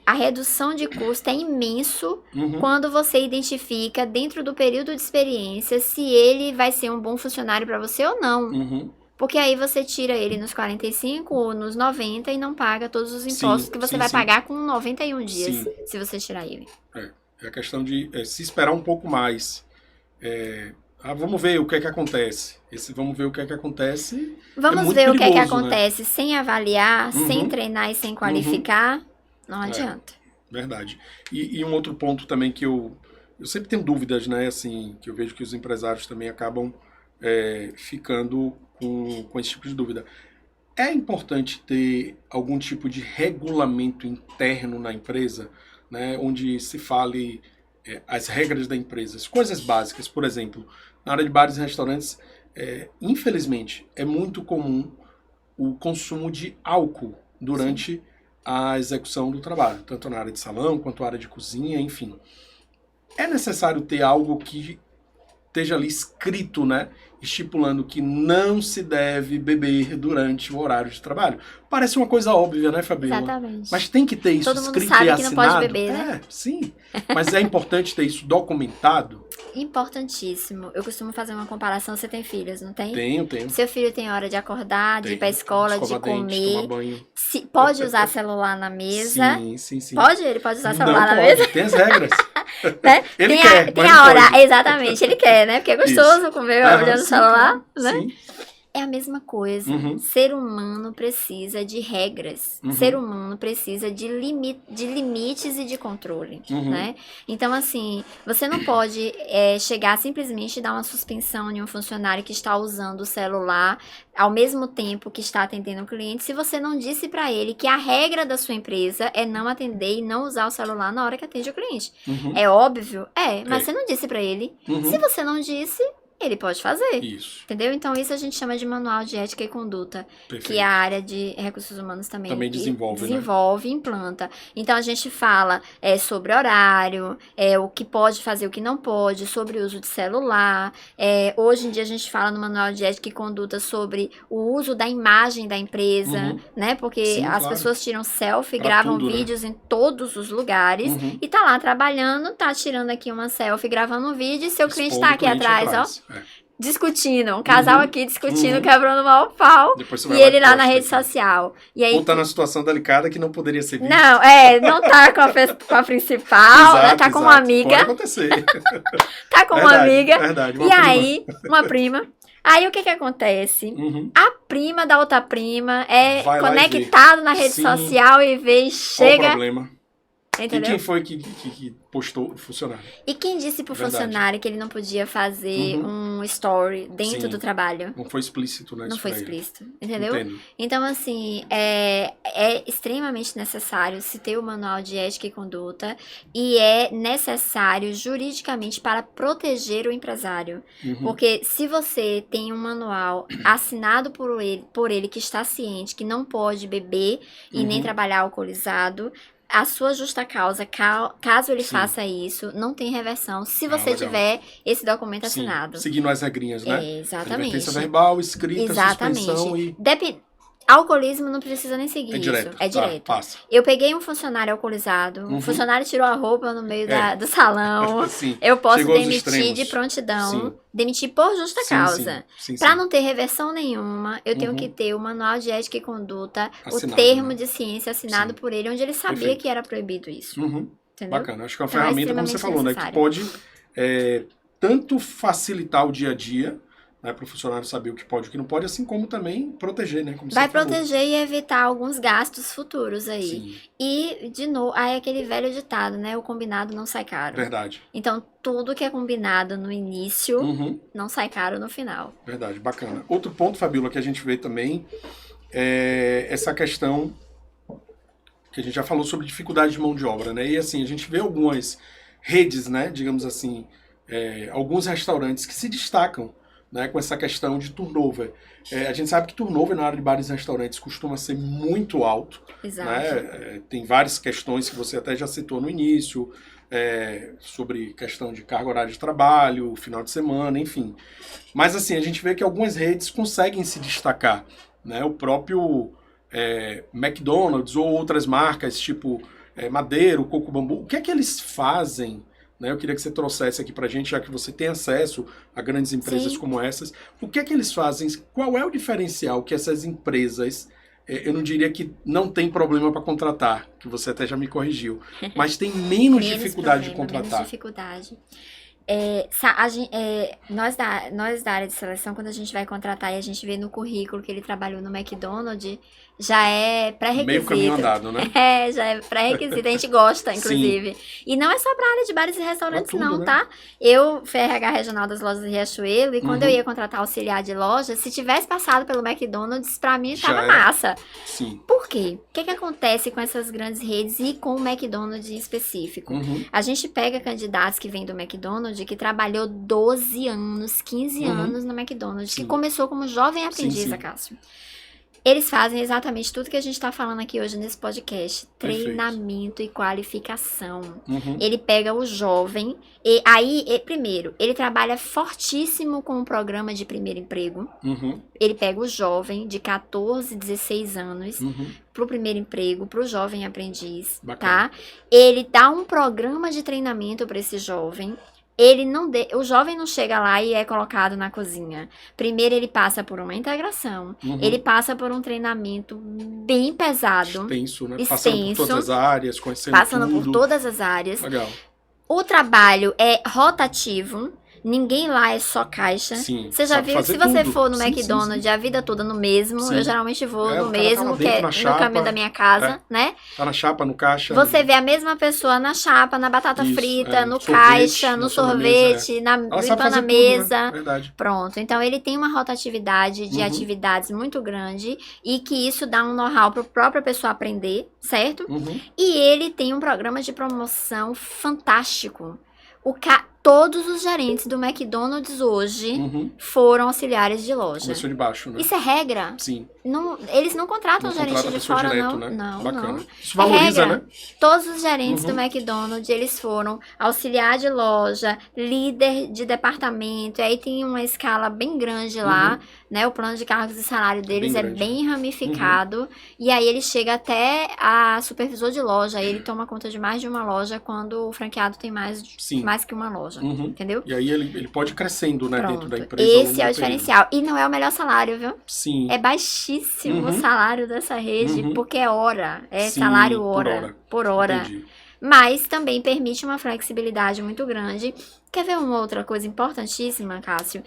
a redução de custo é imenso quando você identifica dentro do período de experiência se ele vai ser um bom funcionário para você ou não. Porque aí você tira ele nos 45 ou nos 90 e não paga todos os impostos que você vai pagar com 91 dias, se você tirar ele. É a questão de se esperar um pouco mais. Vamos ver o que é que acontece. Vamos ver o que é que acontece. Vamos ver o que é que acontece, né? Sem avaliar, sem treinar e sem qualificar, não adianta. Verdade. E um outro ponto também que eu sempre tenho dúvidas, né? Assim, que eu vejo que os empresários também acabam ficando com esse tipo de dúvida. É importante ter algum tipo de regulamento interno na empresa, né, onde se fale as regras da empresa, as coisas básicas. Por exemplo, na área de bares e restaurantes, infelizmente, é muito comum o consumo de álcool durante a execução do trabalho, tanto na área de salão quanto na área de cozinha, enfim. É necessário ter algo que esteja ali escrito, né, estipulando que não se deve beber durante o horário de trabalho. Parece uma coisa óbvia, né, Fabiola? Exatamente. Mas tem que ter isso escrito e assinado. Todo mundo sabe que não pode beber, né? Sim. Mas é importante ter isso documentado? Importantíssimo. Eu costumo fazer uma comparação. Você tem filhos, não tem? Tenho. Seu filho tem hora de acordar, de ir pra escola, de comer. Tomar banho. Pode usar celular na mesa? Sim. Pode? Ele pode usar celular na mesa? Tem as regras. Né? Ele quer, tem a hora, exatamente, ele quer, né? Porque é gostoso comer olhando o celular, né? Sim. É a mesma coisa. Ser humano precisa de regras. Ser humano precisa de limites e de controle, né? Então, assim, você não pode chegar simplesmente e dar uma suspensão em um funcionário que está usando o celular ao mesmo tempo que está atendendo o cliente, se você não disse para ele que a regra da sua empresa é não atender e não usar o celular na hora que atende o cliente. É óbvio? Mas você não disse para ele. Se você não disse, ele pode fazer. Isso. Entendeu? Então, isso a gente chama de manual de ética e conduta. Perfeito. Que a área de recursos humanos também desenvolve, e implanta. Então, a gente fala sobre horário, o que pode fazer, o que não pode, sobre o uso de celular. Hoje em dia, a gente fala no manual de ética e conduta sobre o uso da imagem da empresa, né? Porque as pessoas tiram selfie, gravam vídeos em todos os lugares e tá lá trabalhando, tá tirando aqui uma selfie, gravando um vídeo e seu cliente tá aqui atrás, ó. discutindo, um casal aqui discutindo, quebrando o maior pau, Depois você e vai ele lá na posta rede aqui. social. E aí, Ou tá numa situação delicada que não poderia ser vista. não, não tá com a principal, né? Tá com uma Pode amiga, acontecer. tá com uma amiga, Verdade, e aí, uma prima. Aí o que acontece? Uhum. A prima da outra prima é Vai lá e vê. conectado na rede Sim. social e vê e Qual o chega, problema? E entendeu? quem foi que postou o funcionário? E quem disse pro Verdade. funcionário que ele não podia fazer um story dentro Sim. do trabalho? Não foi explícito, né? Não isso foi pra ele. explícito, entendeu? Entendo. Então, assim, é extremamente necessário se ter o manual de ética e conduta e é necessário juridicamente para proteger o empresário. Uhum. Porque se você tem um manual assinado por ele que está ciente que não pode beber e nem Uhum. trabalhar alcoolizado, a sua justa causa, caso ele Sim. faça isso, não tem reversão se você legal. tiver esse documento Sim, assinado. seguindo as regrinhas, né? Exatamente. Advertência verbal, escrita, Exatamente. suspensão e... Alcoolismo não precisa nem seguir É direto. isso. É Tá, direto. passa. Eu peguei um funcionário alcoolizado, Uhum. o funcionário tirou a roupa no meio É. do salão. Sim. Eu posso Chegou aos demitir extremos. de prontidão, Sim. demitir por justa Sim, causa. sim, Pra sim. não ter reversão nenhuma, eu tenho Uhum. que ter o manual de ética e conduta, Assinado, o termo né? de ciência assinado Sim. por ele, onde ele sabia Perfeito. que era proibido isso. Uhum. Entendeu? Bacana. Acho que é uma Então, é ferramenta, como você extremamente falou, né? Que necessário. pode tanto facilitar o dia a dia, né? Para o funcionário saber o que pode e o que não pode, assim como também proteger, né? Como Vai você falou. proteger e evitar alguns gastos futuros aí. Sim, E, de novo, aí é aquele velho ditado, né? O combinado não sai caro. verdade. Então, tudo que é combinado no início Uhum. não sai caro no final. Verdade, bacana. Outro ponto, Fabíola, que a gente vê também é essa questão que a gente já falou sobre dificuldade de mão de obra, né? E assim, a gente vê algumas redes, né? Digamos assim, alguns restaurantes que se destacam, né, com essa questão de turnover. A gente sabe que turnover na área de bares e restaurantes costuma ser muito alto, Exato. né? Tem várias questões que você até já citou no início, sobre questão de carga horária de trabalho, final de semana, enfim. Mas assim, a gente vê que algumas redes conseguem se destacar, né? O próprio McDonald's ou outras marcas, tipo Madeiro, Coco Bambu, o que é que eles fazem? Né? Eu queria que você trouxesse aqui pra gente, já que você tem acesso a grandes empresas Sim. como essas. O que é que eles fazem? Qual é o diferencial que essas empresas, eu não diria que não tem problema para contratar, que você até já me corrigiu, mas tem menos dificuldade de problema, contratar? Menos dificuldade. Nós da área de seleção, quando a gente vai contratar e a gente vê no currículo que ele trabalhou no McDonald's, já é pré-requisito. Meio caminho andado, né? Já é pré-requisito. A gente gosta, inclusive. E não é só pra área de bares e restaurantes, Pra tudo, não, né? tá? Eu fui RH regional das lojas de Riachuelo e quando Uhum. eu ia contratar auxiliar de loja, se tivesse passado pelo McDonald's, pra mim Já tava era. massa. Sim. Por quê? O que acontece com essas grandes redes e com o McDonald's em específico? Uhum. A gente pega candidatos que vêm do McDonald's, que trabalhou 12 anos, 15 Uhum. anos no McDonald's, Sim. que começou como jovem aprendiz, sim. Cássio. Eles fazem exatamente tudo que a gente está falando aqui hoje nesse podcast. Perfeito. Treinamento e qualificação. Uhum. Ele pega o jovem e aí, primeiro, ele trabalha fortíssimo com o programa de primeiro emprego. Uhum. Ele pega o jovem de 14, 16 anos Uhum. pro primeiro emprego, pro jovem aprendiz, Bacana. tá? Ele dá um programa de treinamento para esse jovem. O jovem não chega lá e é colocado na cozinha. Primeiro ele passa por uma integração, Uhum. ele passa por um treinamento bem pesado, Extenso, né? Passando por extenso, todas as áreas, conhecendo passando por tudo. todas as áreas. Legal. O trabalho é rotativo. Ninguém lá é só caixa. Sim, Você já sabe viu que fazer se você tudo. for no Sim, McDonald's sim. a vida toda no mesmo, Sim. eu geralmente vou O no cara tá lá mesmo, que dentro, é na no chapa. caminho da minha casa, né? Tá na chapa, no caixa. Você vê a mesma pessoa na chapa, na batata Isso, frita, no sorvete, caixa, na no sobremesa, sorvete, Ela sabe limpando fazer a tudo, mesa. né? Verdade. Pronto. Então ele tem uma rotatividade de Uhum. atividades muito grande e que isso dá um know-how para a própria pessoa aprender, certo? Uhum. E ele tem um programa de promoção fantástico. Todos os gerentes do McDonald's hoje Uhum. foram auxiliares de loja. Começou de baixo, né? Isso é regra. Sim. eles não contratam gerente de fora, direto, não. Né? Não, Bacana. não. Isso valoriza, regra, né? Todos os gerentes do McDonald's, eles foram auxiliar de loja, líder de departamento, e aí tem uma escala bem grande lá, né? O plano de cargos e salário deles é bem ramificado, e aí ele chega até a supervisor de loja, aí ele toma conta de mais de uma loja quando o franqueado tem mais que uma loja, entendeu? E aí ele pode ir crescendo, né, dentro da empresa. Esse é o diferencial. E não é o melhor salário, viu? Sim. É baixíssimo o salário dessa rede, porque é hora. É salário por hora. Entendi. Mas também permite uma flexibilidade muito grande. Quer ver uma outra coisa importantíssima, Cássio?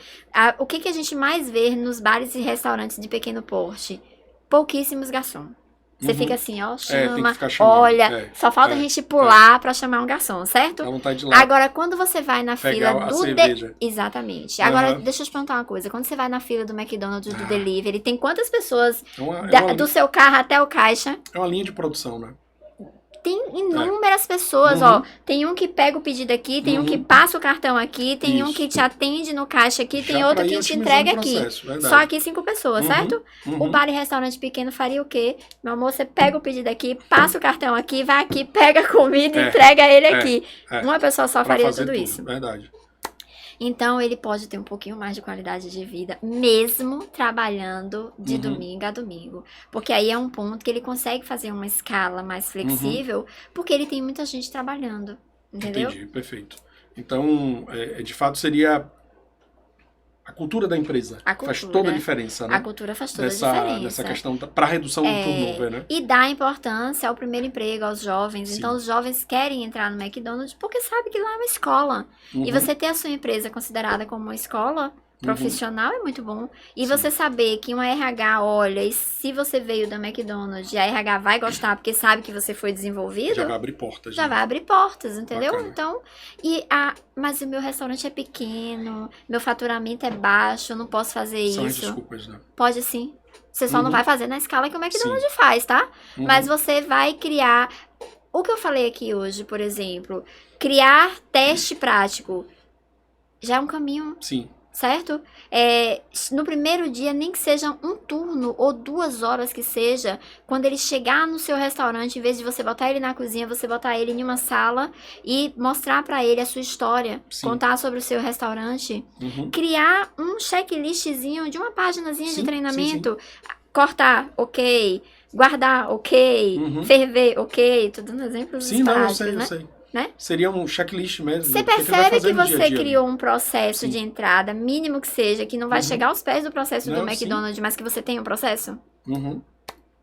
O que a gente mais vê nos bares e restaurantes de pequeno porte? Pouquíssimos garçons. Você fica assim, ó, chama, olha, só falta a gente pular pra chamar um garçom, certo? Dá vontade de ir lá. Agora, quando você vai na fila do... cerveja. Exatamente. Agora, deixa eu te perguntar uma coisa. Quando você vai na fila do McDonald's, do delivery, tem quantas pessoas do seu carro até o caixa? É uma linha de produção, né? Tem inúmeras pessoas, ó. Tem um que pega o pedido aqui, tem um que passa o cartão aqui, tem um que te atende no caixa aqui, tem outro que te entrega aqui. Só aqui 5 pessoas, certo? O bar e restaurante pequeno faria o quê? Meu amor, você pega o pedido aqui, passa o cartão aqui, vai aqui, pega a comida e entrega ele aqui. Uma pessoa só faria tudo isso. Verdade. Então, ele pode ter um pouquinho mais de qualidade de vida, mesmo trabalhando de domingo a domingo. Porque aí é um ponto que ele consegue fazer uma escala mais flexível, porque ele tem muita gente trabalhando, entendeu? Entendi, perfeito. Então, de fato, seria a cultura da empresa. Faz toda a diferença, né? A cultura faz toda a diferença. Nessa questão, para a redução do turnover, né? E dá importância ao primeiro emprego, aos jovens. Sim. Então, os jovens querem entrar no McDonald's porque sabe que lá é uma escola. E você ter a sua empresa considerada como uma escola profissional é muito bom. E você saber que uma RH olha, e se você veio da McDonald's, a RH vai gostar porque sabe que você foi desenvolvido. Já vai abrir portas. Já vai abrir portas, entendeu? Bacana. Então, mas o meu restaurante é pequeno, meu faturamento é baixo, eu não posso fazer isso. São as desculpas, né? Pode sim. Você só não vai fazer na escala que o McDonald's faz, tá? Mas você vai criar... O que eu falei aqui hoje, por exemplo, criar teste prático já é um caminho. Sim. Certo? No primeiro dia, nem que seja um turno ou 2 horas que seja, quando ele chegar no seu restaurante, em vez de você botar ele na cozinha, você botar ele em uma sala e mostrar pra ele a sua história, contar sobre o seu restaurante, criar um checklistzinho de uma páginazinha de treinamento, cortar, ok, guardar, ok, ferver, ok, tudo nos exemplos práticos, eu sei. Né? Seria um checklist mesmo. Você percebe que você criou um processo de entrada, mínimo que seja, que não vai chegar aos pés do processo do McDonald's, mas que você tem um processo?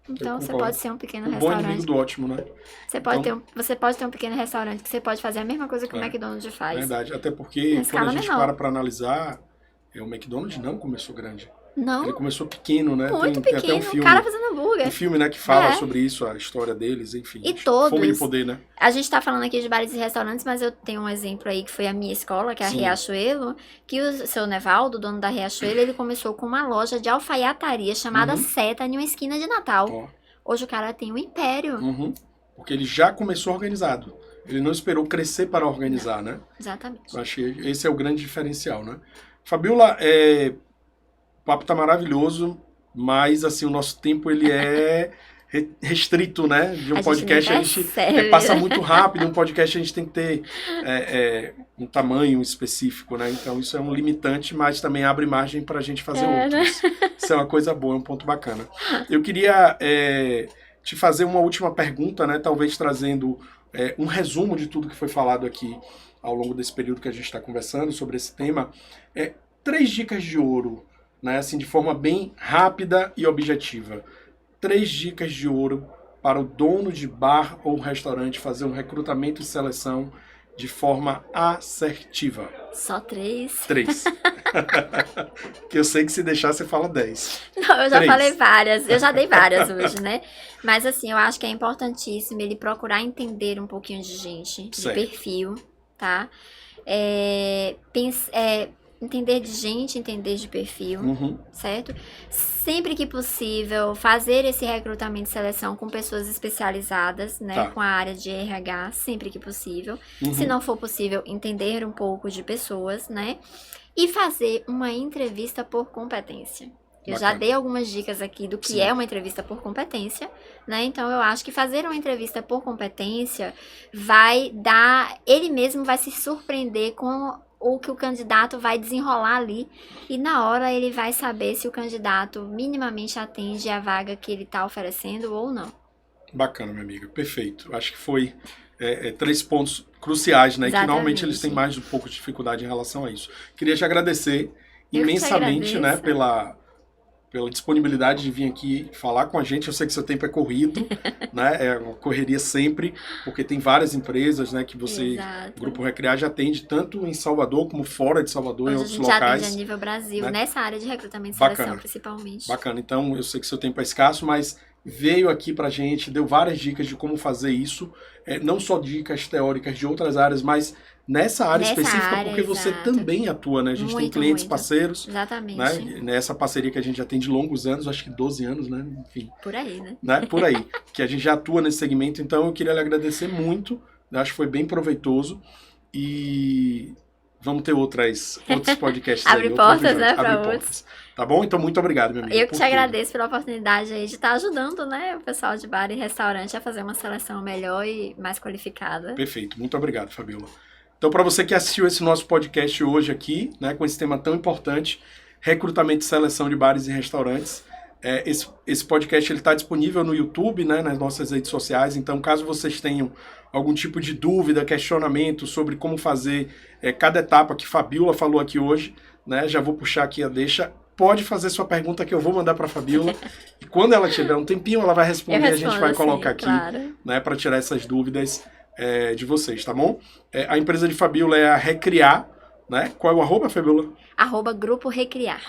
Então, você pode ser um pequeno restaurante. Bom inimigo do ótimo, né? Você pode ter um pequeno restaurante que você pode fazer a mesma coisa que o McDonald's faz. Verdade, até porque quando a gente para analisar, o McDonald's não começou grande. Não. Ele começou pequeno, né? Muito tem pequeno, até um filme, cara fazendo hambúrguer. Um filme, né, que fala sobre isso, a história deles, enfim. E todos. Fome de poder, né? A gente tá falando aqui de bares e restaurantes, mas eu tenho um exemplo aí que foi a minha escola, que é a Riachuelo, que o seu Nevaldo, dono da Riachuelo, ele começou com uma loja de alfaiataria chamada Seta, em uma esquina de Natal. Hoje o cara tem um império. Porque ele já começou organizado. Ele não esperou crescer para organizar, né? Exatamente. Eu acho que esse é o grande diferencial, né? Fabiola, o papo tá maravilhoso, mas assim, o nosso tempo ele é restrito, né? De um podcast a gente passa muito rápido, um podcast a gente tem que ter um tamanho específico, né? Então isso é um limitante, mas também abre margem para a gente fazer outros. Isso é uma coisa boa, é um ponto bacana. Eu queria te fazer uma última pergunta, né? Talvez trazendo um resumo de tudo que foi falado aqui ao longo desse período que a gente está conversando sobre esse tema. 3 dicas de ouro, né? Assim, de forma bem rápida e objetiva. 3 dicas de ouro para o dono de bar ou restaurante fazer um recrutamento e seleção de forma assertiva. Só 3? 3. Que eu sei que se deixar você fala 10. Não, eu já falei várias. Eu já dei várias hoje, né? Mas assim, eu acho que é importantíssimo ele procurar entender um pouquinho de gente, de perfil, tá? Entender de gente, entender de perfil, certo? Sempre que possível, fazer esse recrutamento e seleção com pessoas especializadas, né? Com a área de RH, sempre que possível. Se não for possível, entender um pouco de pessoas, né? E fazer uma entrevista por competência. Eu já dei algumas dicas aqui do que é uma entrevista por competência, né? Então, eu acho que fazer uma entrevista por competência vai dar... Ele mesmo vai se surpreender com o que o candidato vai desenrolar ali. E na hora ele vai saber se o candidato minimamente atende a vaga que ele está oferecendo ou não. Bacana, minha amiga. Perfeito. Acho que foi 3 pontos cruciais, né? Exatamente. Que normalmente eles têm mais um pouco de dificuldade em relação a isso. Queria te agradecer imensamente, né? Pela disponibilidade de vir aqui falar com a gente. Eu sei que seu tempo é corrido, né? É uma correria sempre, porque tem várias empresas, né? Que você, o Grupo Recriar, já atende tanto em Salvador como fora de Salvador, em outros locais. Já atende a nível Brasil, né? Nessa área de recrutamento e seleção, principalmente. Bacana. Então, eu sei que seu tempo é escasso, mas veio aqui pra gente, deu várias dicas de como fazer isso. Não só dicas teóricas de outras áreas, mas nessa área específica, porque você também atua, né? A gente tem clientes parceiros. Exatamente. Né? Nessa parceria que a gente já tem de longos anos, acho que 12 anos, né? Enfim. Por aí, né? Por aí. Que a gente já atua nesse segmento. Então, eu queria lhe agradecer muito. Acho que foi bem proveitoso. E vamos ter outros podcasts Abre aí. Portas, né? Para outros. Tá bom? Então, muito obrigado, minha amiga. Eu que te agradeço pela oportunidade aí de estar ajudando, né, o pessoal de bar e restaurante a fazer uma seleção melhor e mais qualificada. Perfeito. Muito obrigado, Fabiola. Então, para você que assistiu esse nosso podcast hoje aqui, né, com esse tema tão importante, recrutamento e seleção de bares e restaurantes, esse podcast está disponível no YouTube, né, nas nossas redes sociais. Então, caso vocês tenham algum tipo de dúvida, questionamento sobre como fazer cada etapa que Fabiola falou aqui hoje, né, já vou puxar aqui a deixa. Pode fazer sua pergunta que eu vou mandar para a Fabiola. E quando ela tiver um tempinho, ela vai responder e a gente vai colocar aqui, né, para tirar essas dúvidas de vocês, tá bom? A empresa de Fabiola é a Recriar, né? Qual é o arroba, Fabiola? @Grupo Recriar.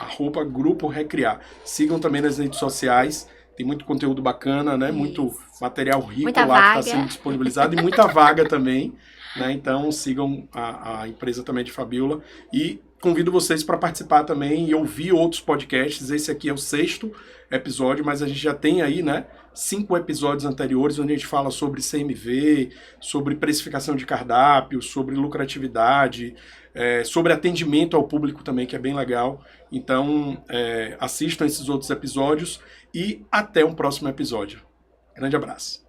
@Grupo Recriar. Sigam também nas redes sociais. Tem muito conteúdo bacana, né? Isso. Muito material rico muita lá vaga. que está sendo disponibilizado e muita vaga também, né? Então sigam a empresa também de Fabiola e convido vocês para participar também e ouvir outros podcasts. Esse aqui é o 6º episódio, mas a gente já tem aí, né, 5 episódios anteriores onde a gente fala sobre CMV, sobre precificação de cardápio, sobre lucratividade, sobre atendimento ao público também, que é bem legal. Então, assistam esses outros episódios e até um próximo episódio. Grande abraço.